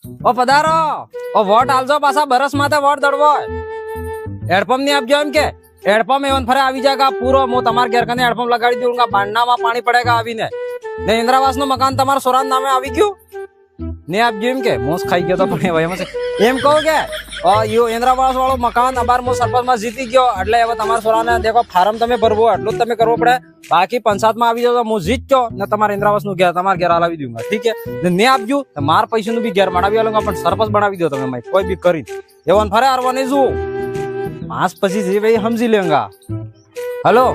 ઓ પધારો ઓ વોટ આલજો પાછા બરસ માથે વોટ દડવો હેડપંપ ની આપજો એમ કે હેડપંપ એવન ફરે આવી જાયગા પૂરો હું તમારા ઘેર કને હેડપંપ લગાડી દઉંગા બાંડનામાં પાણી પડેગા આવીને ને ઇન્દ્રાવાસ નું મકાન તમારા સોરાન નામે આવી ગયું ને આપજો એમ કે મોસ ખાઈ ગયો તો પણ એમ એમ કહું કે ઇન્દ્રાવાસ વાળો મકાન અબાર હું સરપંચ માં જીતી ગયો એટલે હવે તમારા સોરાને દેખો ફાર્મ તમે ભરવો એટલું જ તમે કરવો પડે બાકી પંચાયત માં આવી જાવ હું જીત ગયો ને તમારે ઇન્દ્રાવાસ નું ઘેર તમારા ઘેર હલાવી દઉંગા ઠીક છે ને આપજો માર પૈસા નું બી ઘેર બનાવી આલુંગા પણ સરપંચ બનાવી દો તમે કોઈ બી કરી એવન ફરે હારવાની શું માસ પછી જે ભાઈ સમજી લેંગા હલો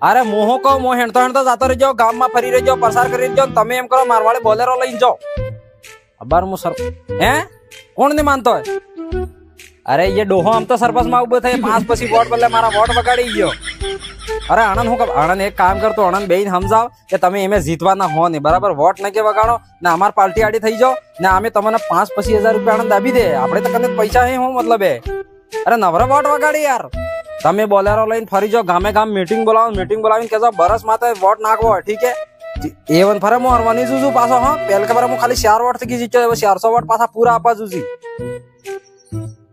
અરે મોહો કહો મો હેણતો હેણતો જાતો રહેજો ગામમાં ફરી રહેજો પ્રસાર કરી રહેજો તમે એમ કરો મારવાડે બોલેરો લઈને જાઓ અબાર હું સર હે કોણ ને માનતો હોય અરે ये ડોહો આમ તો સરપંચ માં ઉભો થઈ 5 પછી વોટ બદલે મારા વોટ બગાડી ગયો અરે આનંદ હું આનંદ એક કામ કરતો આનંદ બેન સમજાવ કે તમે એમે જીતવાના હો ને બરાબર વોટ ન કે વગાડો ને અમાર પાર્ટી આડી થઈ જાઓ ને અમે તમને 5 પછી 1000 રૂપિયા આનંદ આપી દે આપણે તો કને પૈસા હે હું મતલબ હે અરે નવરા વોટ વગાડી યાર તમે બોલેરો લઈને ફરી જાઓ ગામે ગામ મીટિંગ બોલાવીને કહેજો બરસ માથે વોટ નાખવો ઠીક હે એવન ફરે હું હરવાની છું પાછો હા પહેલા ખબર હું ખાલી 4 વોટ થી જીત્યો 400 વોટ પાછા પૂરા આપવા છું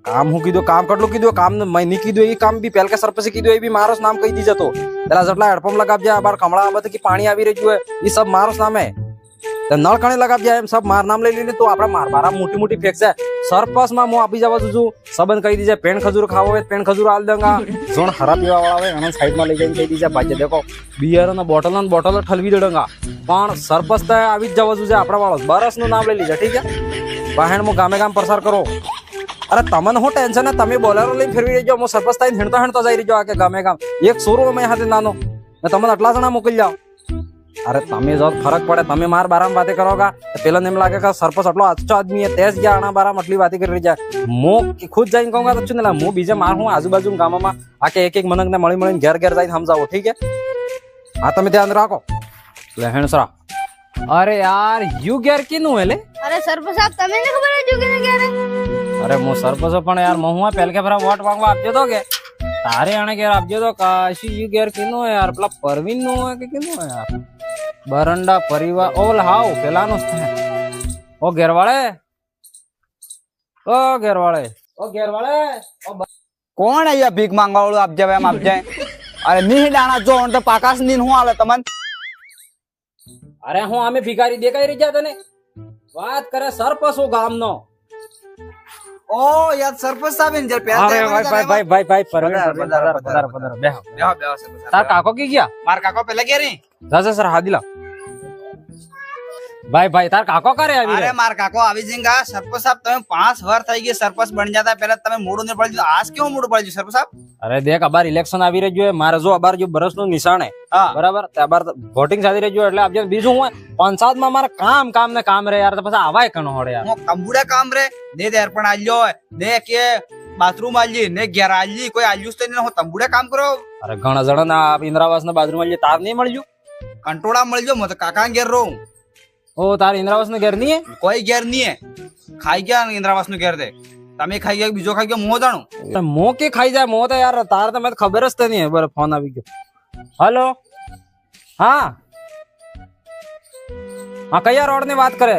કામ હું કીધું કામ કેટલું કીધું કામ મેં નહીં કીધું એ કામ બી પહેલા સરપંચે કીધું એ બી મારો નામ કહી દીધો તો પેલા જેટલા હેડપંપ લગાવજે બાર કમળા બધું પાણી આવી રહ્યું હોય એ સબ મારો નામ હે નળ કણે લગાવજે એમ સબ માર નામ લઈ લઈને તો આપણે મારા મોટી મોટી ફેક છે સરપંચ માં હું આપી જવા છું સંબંધ કહી દીજે પેન ખજૂર ખાવો હોય પેન ખજૂર આલ દંગા જોણ ખરાબ પીવા વાળા હોય એને સાઈડ માં લઈ જઈને કહી દીજે ભાઈ દેખો બિયર અને બોટલ ઠલવી દેડંગા પણ સરપંચ તો આવી જ જવા છું આપણા વાળો બરસ નું નામ લઈ લીધે ઠીક છે બહેણ હું ગામે ગામ પ્રસાર કરો અરે તમને હું ટેન્શન હે તમે બોલેરો લઈને ફેરવી રહેજો હું સરપંચ થઈને હેણતો જઈ રહ્યો આ કે ગામે ગામ એક સોરો મેં હાથે નાનો ને તમને આટલા જણા મોકલી જાઓ અરે તમે જો ફરક પડે તમે માર બારામાં વાતે કરોગા પેલા એમ લાગે કે સરપંચ આટલો અચ્છો આદમી હે તેજ ગયા આના બારામાં આટલી વાતે કરી જાય હું ખુદ જઈને કહુંગા તો ને હું બીજે માર હું આજુબાજુ ગામમાં આકે એક મનકને મળીને ઘેર ઘેર જઈને સમજાવો ઠીક હે હા તમે ધ્યાન રાખો લે હેણસરા અરે યાર યુ ઘેર કીનું હે લે અરે સરપંચ સાહેબ તમને ને ખબર હે જુગીને ઘેર અરે હું સરપંચ પણ યાર હું પહેલા કે ફરા વોટ માંગવા આપજો તો કે તારે આને ઘેર આપજો તો કાશી યુ ઘેર કીનું હે યાર પેલા પરવીન નું હોય કે કીનું હે યાર બરંડા પરિવાર ઓલ હાવ પેલાનો ઓ ઘેરવાળે કોણ અહીંયા ભીખ માંગવા વાળું આપજે એમ આપજે અરે ની દાણા જો તો પાકાશ ની હું હાલે તમને અરે હું અમે ભિખારી દેખાઈ રહી ગયા તને વાત કરે સરપંચ ગામનો ઓ યાર સરપંચ સાહેબ ને અરે ભાઈ તાર કાકો કી ગયા માર કાકો પેલા કે રી જા સર હાદીલા ભાઈ તાર કાકો કરે આવી અરે માર કાકો આવી જંગા સરપંચ સાહેબ તમે 5 વાર થઈ ગઈ સરપંચ બની જતા પહેલા તમે મોડું ને પડી આજ કેવું મોડું પડી ગયું સરપંચ સાહેબ અરે દેખ અબાર ઇલેક્શન આવી રહ્યું છે મારે જો અબાર જો બરસ નું નિશાન હે બરાબર અબાર વોટિંગ ચાલી રહ્યું એટલે આપજે બીજું હું પંચાયત માં મારે કામ ને કામ રે યાર તો પછી આવાય કનો હોડે યાર હું કંબુડા કામ રે દે અર્પણ આલ્યો દે કે બાથરૂમ આલી ને ઘેર આલી કોઈ આલ્યુસ તો હું તંબુડા કામ કરો અરે ઘણા જણા ના ઇન્દ્રાવાસ ના બાથરૂમ આલી તાર નહીં મળ્યું કંટોળા મળજો હું તો કાકા ઘેર રહું ઓ તાર ઇન્દ્રાવાસ નું ઘેર નહીં હે કોઈ ઘેર નહીં હે ખાઈ ગયા ઇન્દ્રાવાસ નું ઘેર દે તમે ખાઈ ગયા બીજો ખાઈ ગયો મો જાણું મો કે ખાઈ જાય મો તો યાર તાર તો મને ખબર જ નહીં બરાબર ફોન આવી ગયો હલો હા કયા રોડ ની વાત કરે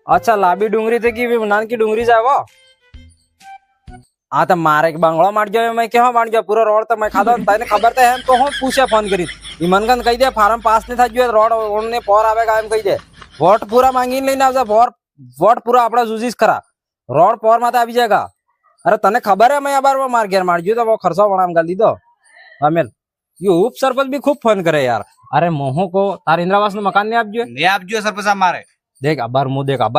અચ્છા લાંબી ડુંગરી થી કી નાનકી ડુંગરી જાય હા તો મારે એક બંગલો માંડજો મેં કેવા માંડજો પૂરો રોડ તો મેં ખાધો તને ખબર તો એમ તો હું પૂછે ફોન કરી મનગન કહી દે ફાર્મ પાસ નહીં થાય રોડ ઓને પોર આવેગા એમ કહી દે વોટ પૂરા માંગીને લઈને આવશે વોટ પૂરા આપડા જુજીશ ખરા રોડ પોર માં આવી જાયગા અરે તને ખબર હે મેં બાર માર ઘેર માંડજો તો ખર્ચો પણ આમ ગાલ દીધો અમેલ યુ ઉપ સરપંચ બી ખૂબ ફોન કરે યાર અરે મોહો કો તાર ઇન્દ્રાવાસ નું મકાન નહીં આપજો સરપંચ સાહેબ મારે देख अबार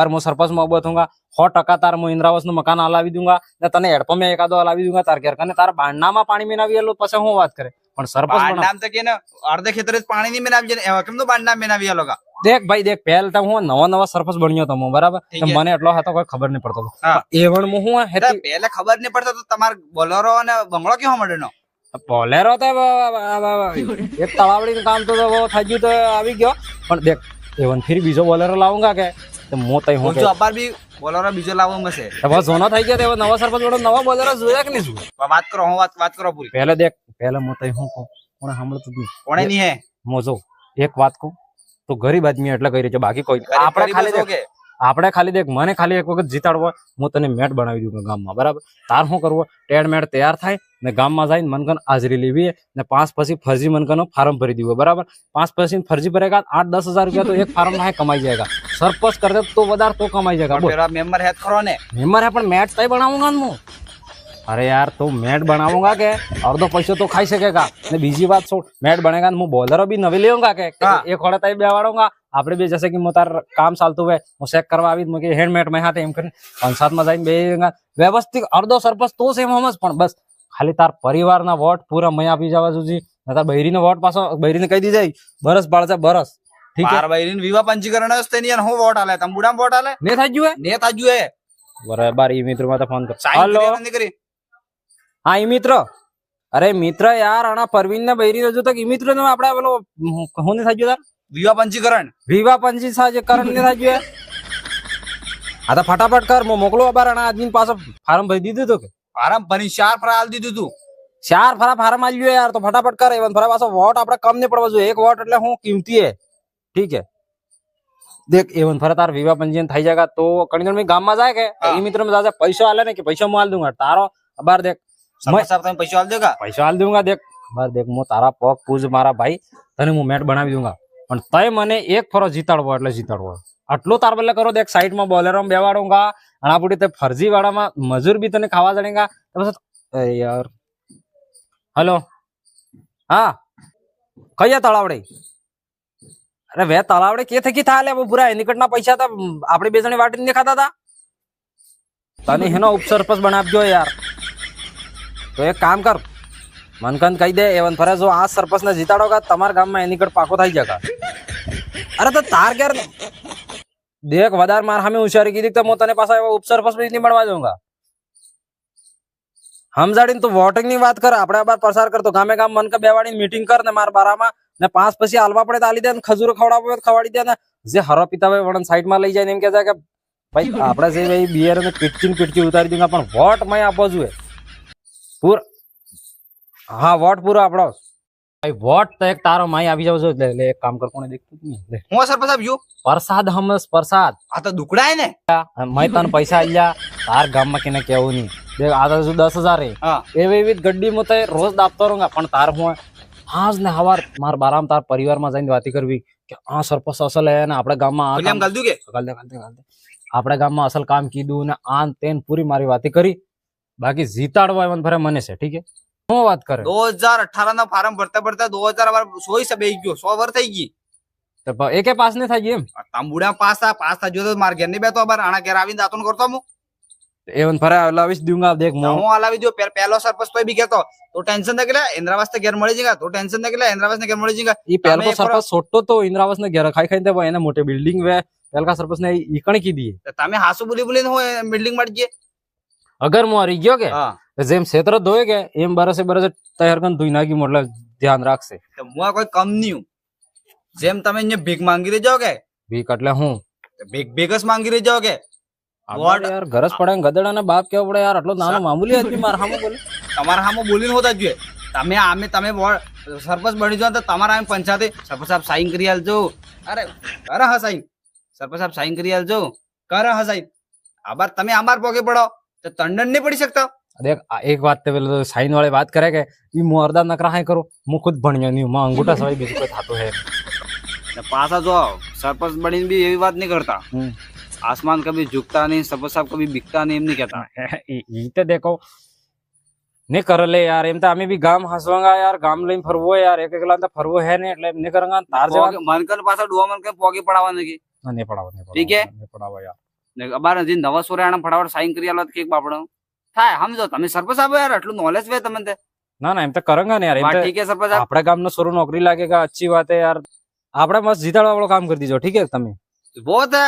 मु सरपंच में उभो थूंगा 100% तार मु इंद्रावास નું મકાન હલાવી દઉંગા ને તને હેડપંપ में एकादो हलावी दूंगा तार घर कने तार बांडनाમાં પાણી મેનાવી એલો પછી હું વાત કરે પણ સરપંચ બાંડનામ તો કે ને અડધે ખેતરે પાણી ની મેનાવી છે એવા કેમ તો બાંડનામ મેનાવી એલોગા देख भाई देख પહેલ તો હું નવા સરપંચ બન્યો તો બરાબર મને એટલો હતો કોઈ ખબર નહીં પડતો એવણ મુ હું હેતી પહેલે ખબર નહીં પડતો તો તમાર બોલેરો અને બંગલો કેવો મળ્યો બોલેરો તો એક તળાવડી નું કામ તો થઈ ગયું તો આવી ગયો પણ દેખ એવન ફિર બીજો બોલેરો લાવુંગા કે તો મો તઈ હું જો અબાર બી બોલેરો બીજો લાવવો મસે તો બસ જોનો થઈ ગયો તો નવા સરપંચ વડો નવા બોલેરો જોયા કે નહીં જોયા વાત કરો હું વાત કરો પૂરી પહેલે દેખ પહેલે મો તઈ હું કોણે સાંભળતું નહીં કોણે નહીં હે મો જો એક વાત કહું તો ગરીબ આદમી એટલે કહી રહ્યો છે બાકી કોઈ આપણે ખાલી આપણે ખાલી દેખ મને ખાલી એક વખત જીતાડવો હોય, હું તને મેટ બનાવી દઉં ગામમાં, બરાબર? તાર શું કરવું? ટેડ મેટ તૈયાર થાય ને ગામમાં જઈને મનકન હાજરી લેવી ને 5 પછી ફરજી મનકનો ફાર્મ ભરી દીધું, બરાબર? 5 પછી ફરજી ભરેગા 8-10 હજાર રૂપિયા તો એક ફાર્મ में कमाई जाएगा। सरपंच कर दे तो वदार तो कमाई जाएगा। बोल मेरा मेंबर है करो ने मेंबर है पर मैट तय बनाऊंगा ना मैं। अरे यार तो मैट बनाऊंगा के और दो पैसे तो खाई सकेगा ने बीजी बात छोड़, मैट बनेगा तो मैं बॉलर भी नवी लेऊंगा के एक होड़ा तय बेवाड़ूंगा આપણે બે जैसे कि मैं तार काम चालતું હોય હું ચેક કરવા આવી મને હેન્ડમેટ માં હાથે એમ કરીને પંચાયતમાં જઈને બેંગા વ્યવસ્થિત અડધો સરપંચ તો સેમ હમજ પણ બસ ખાલી તાર પરિવારના વોટ પૂરા મય આપી જવા જોઈએ તાર બૈરીનો વોટ પાછો બૈરીને કહી દીધે બરસ બાળજા બરસ ठीक है। बार बहिरीन विवाह पंजीकरण असते नहीं हो वोट आले तम बुडाम वोट आले ने थाजू है बराबर। ई मित्र माता फोन कर हेलो हाँ ई मित्र अरे मित्र यार आना परवीन ने बहिरी जो तक ई मित्र ने आपड़ा बोलो होने थाजू यार विवाह पंजीकरण ने थाजू है। आ तो फटाफट कर मो मोकलो बार आना आदमी पास फार्म भरी दीधું તો કે फार्म भरी 4 फरा आल दीधું તું 4 फरा फार्म आल्યો यार तो फटाफट कर एवन फरा पास वोट आपड़ा कम नहीं पड़वा जो एक वोट એટલે હું कीमती है ठीक है। देख एवन फरा तार विवाह पंजीयन થઈ जाएगा तो कणगण में गाम में जाए के ई मित्र में जाए पैसा आले ने कि पैसा मैं आल दूंगा तारो बार देख मैं सब तुम पैसा आल देगा पैसा आल दूंगा देख बार देख मो तारा पग पूज मारा भाई तने હું મેટ બનાવી दूंगा પણ તય મને એક ફરો જીતાડવો એટલે જીતાડવો આટલો તાર બલ્લે કરો देख साइड में बॉलर में બેવાડુંगा અને આપડી તે ફરજી વાળામાં મજૂર भी તને ખાવા જણેगा तो बस यार हेलो हाँ કયા તળાવડે अरे वे तलावड़े के थे कि था ले वो बुरा है निकटना पैसा था आपने बेचने वाटी नहीं खाता था तने है ना उपसरपंच बना दो यार। तो एक काम कर मनकन कही दे एवन फरे जो आज सरपंच ने जीताड़ोगा तमार गाम में निकट पाको थाई जाएगा। अरे तो तार कर देख वदार मार हमें होशियारी की दिखता मैं तने पास उपसरपंच भी नहीं बनवा दूंगा हम जाड़ी तो वोटिंग नहीं बात कर अपने बार प्रसार कर तो गामे गाम मन का बेवाड़ी मीटिंग कर ने मार बारा में ने 5 પછી આલવા પડે તો આલી દે ને ખજૂર ખવડાવો તો ખવાડી દે ને જે હરો પીતા હોય વણન સાઈડ માં લઈ જાય ને એમ કહે છે કે ભાઈ આપણે જે ભાઈ બિયર ને પીટકી ઉતારી દઉંગા પણ વોટ મય આપવો જોઈએ પૂર હા વોટ પૂરો આપણો ભાઈ વોટ તો એક તારો મય આવી જાવ જોઈએ એટલે એક કામ કર કોને દેખતું નહીં લે હું સરપંચ સાહેબ જો પ્રસાદ હમસ પ્રસાદ આ તો દુકડા હે ને મય તને પૈસા આલ્યા તાર ગામમાં કેને કેવું નહીં દેખ આ તો 10,000 હે હા એવી ગड्डी માં તો રોજ દાપતો રહુંગા પણ તાર હું आज ने हवार मार बाराम तार परिवार में जाइन वाती करवी कि आ सरपंच असल है ने आपड़ा गाम में आ काम गल दू के गल दे आपड़ा गाम में असल काम कीधु ने आन तेन पूरी मारी वाती करी बाकी जीताड़वा एवन भरे मने से ठीक है હું વાત કરે 2018 ના ફાર્મ ભરતા ભરતા 2000 વાર 100 સે બેઈ ગયો 100 વાર થઈ ગઈ તો એકે પાસ ને થાય એમ તાંબુડા પાસ था जो तो मार घर नहीं बेतो बार आना घर आવીને દાતોન કરતો હું एवन फरे लाविस दूंगा देख હું હલાવી દો પહેલો સરપંચ તો બી કહેતો तो टेंशन न के लिए इंद्रावास ने घर मળી जाएगा तो टेंशन न के लिए इंद्रावास ने घर मળી जाएगा ई પહેલો સરપંચ છોટો તો इंद्रावास ने घर ખાઈ ખાઈને એને મોટે બિલ્ડિંગ વે પહેલકા સરપંચ ને ઈકણ કી દી તમે હાસુ બોલી બોલીને હો બિલ્ડિંગ મળી ગઈ अगर मो हरी गयो के जेम क्षेत्र धोए के एम बरसे तैयार कन दुई नागी मोटला ध्यान राखसे तो मुआ कोई कम नहीं हूं जेम તમે અહીંયા ભીખ માંગી રહી જાઓગે ભીખ એટલે હું ભીખ ભીખસ માંગી રહી જાઓગે यार गरज पड़े गदड़ा ने बाप केव पड़े यार आटलो नानो मामूली आदमी मार हामो बोले તમારા હામો બોલીને હોતા જોઈએ તમે આમે તમે સરપંચ બની જાઓ તો તમારા આમે પંચાયતે સરપંચ સાહેબ સાઈન કરી આલજો અરે કરે હા સાઈન સરપંચ સાહેબ સાઈન કરી આલજો કરે હા સાઈન આબાર તમે આમાર પોકે પડો तो तंडन नहीं पड़ी सकता देख एक बात तो पहले तो साइन वाले बात करे के ये मुर्दा नकरा है करो मु खुद बनियो नहीं मैं अंगूठा सवाई बीजू कोई थातो है पासा जो सरपंच बनी भी यही बात नहीं करता आसमान कभी झुकता नहीं सरपंच साहब कभी बिकता नहीं नहीं कहता ये तो देखो नहीं कर ले यार एम तो हमें भी गाम हंसवांगा यार गाम लઈને ફરવો यार एक एकला तो फरवो है नहीं એટલે नहीं करेंगा तार जवा मनकल पासा डुआ मनकल पोगी पड़ावाने की नहीं पड़ावा ठीक है नहीं पड़ावा यार અબાર હજી નવા સોરાણા ફટાફટ સાઈન કરી આલો કેક બાપડો થાય સમજો તમે સરપંચ સાહેબ યાર આટલું નોલેજ વે તમને ના ના એમ તો કરેંગા ને યાર એમ તો ठीक है सरपंच साहब આપડા ગામનો સોરો નોકરી લાગેગા अच्छी बात है यार આપણે મસ્ત જીતાડવા વાળો કામ કરી દીજો ठीक है તમે बहुत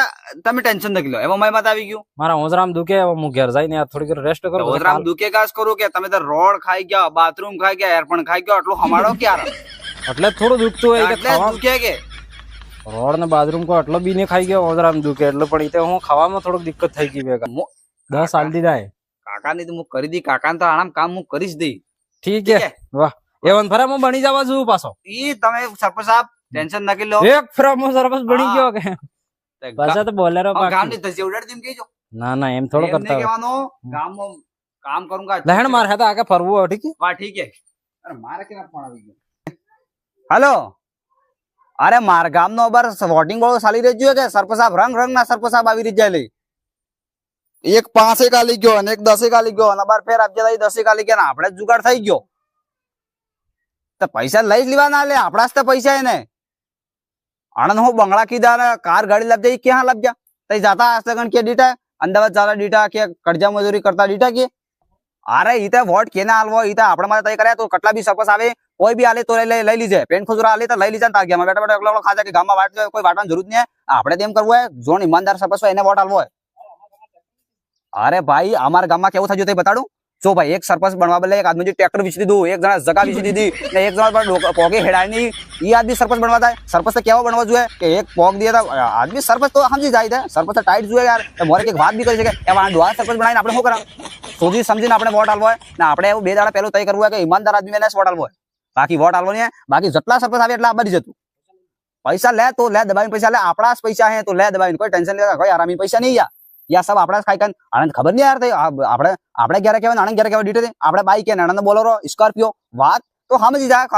તમે ટેન્શન ન લો એમાં મારી માત આવી ગયું મારા ઓજરામ દુખે હું ઘેર જઈને યાર થોડી ઘર રેસ્ટ કરું ઓજરામ દુખે કાસ કરું કે તમે તો રોડ ખાઈ ગયા બાથરૂમ ખાઈ ગયા એરપણ ખાઈ ગયો આટલું હમાડો ક્યારે એટલે થોડું દુખતું હોય કે એટલે દુખે કે रोड ने बाथरूम को अटलो भी नहीं खाई गयो ओजराम दुखे એટલે પણ ઈતે હું ખાવામાં થોડું દિક્કત થઈ ગઈ બેગા 10 સાલ દીધા હે કાકા ની તો હું કરી દી કાકા તો આરામ કામ હું કરીશ દઈ ठीक है वाह एवन फरा હું બની જવા છું પાછો ઈ તમે સરપંચ સાહેબ ટેન્શન ન કે લો એક ફરા હું સરપંચ બની ગયો કે પાછા તો બોલેરો ગામ પાકી ની ધસી ઉડાડી દીમ કહેજો ના ના એમ થોડું એમ નહીં કરતા હોય. કહેવાનું ગામમાં કામ કરુંગા લહેણ માર હે તો આગે ફરવું હોય ઠીક વાહ ઠીક હે અરે મારે કેના ફોન આવી ગયો હેલો અરે માર ગામનો અબર વોટિંગ વાળો ચાલી રહ્યો કે સરપંચ સાહેબ રંગ ના સરપંચ સાહેબ આવી રહ્યા લે એક 5 આલી ગયો અને એક 10 આલી ગયો અને બાર ફેર આપજે 10 આલી ગયા ને આપણે જ જુગાડ થઈ ગયો તો પૈસા લઈ જ લેવા ના લે આપણા જ તો પૈસા એને આણંદ હું બંગલા કીધા ને કાર ગાડી લાવજે ઈ ક્યાં લાવજા તઈ જાતા હશે ગણ કે દીટા અમદાવાદ જાતા દીટા કે કરજા મજૂરી કરતા દીટા કે અરે ઈ તો વોટ કેને આલવો ઈ તો આપણે માટે તય કર્યા તો કેટલા બી સરપંચ આવે કોઈ બી આલે તો લઈ લીજે પેન ખુજરા આલે તો લઈ લીજે તાર ગયા બેઠા બેઠા એકલો ખાજા કે ગામમાં વાટ કોઈ વાટવાની જરૂર નહીં આપણે તેમ કરવું હોય જોન ઈમાનદાર સરપંચ હોય એને વોટ આલવો હોય અરે ભાઈ અમારા ગામમાં કેવું થયું તે બતાડું જો ભાઈ એક સરપંચ બનવા બદલે એક આદમી ટ્રેક્ટર વેચી દીધું એક જણા જગા વેચી દીધી ને એક જણા પર પોગે હેડાય નહીં ઈ આદમી સરપંચ બનવા થાય સરપંચ તો કેવો બનવા જોઈએ કે એક પોગ દે તો આદમી સરપંચ તો સમજી જાય છે સરપંચ તો ટાઈટ જોઈએ યાર મોરે એક વાત બી કરી શકે એવા ડોહા સરપંચ બનાવીને આપણે શું કરા સોજી સમજીને આપણે વોટ આલવો હોય ને આપણે એવું 2 દાડા પહેલું તય કરવું હોય કે ઈમાનદાર આદમી એને વોટ આલવો હોય બાકી વોટ આલવો નહીં બાકી જેટલા સરપંચ આવે એટલા બની જતું પૈસા લે તો લે દબાઈને પૈસા લે આપણા જ પૈસા હે તો લે દબાઈને કોઈ ટેન્શન લે કોઈ આરામી પૈસા નહીં યા સબ આપણા જ ખાઈ કન આનંદ ખબર નહીં યાર આપણે ઘરે કહેવાય આનંદ ઘરે કહેવાય ડીટે આપણે બાઈક કે આનંદ બોલેરો સ્કોર્પિયો વાત તો સમજી જાય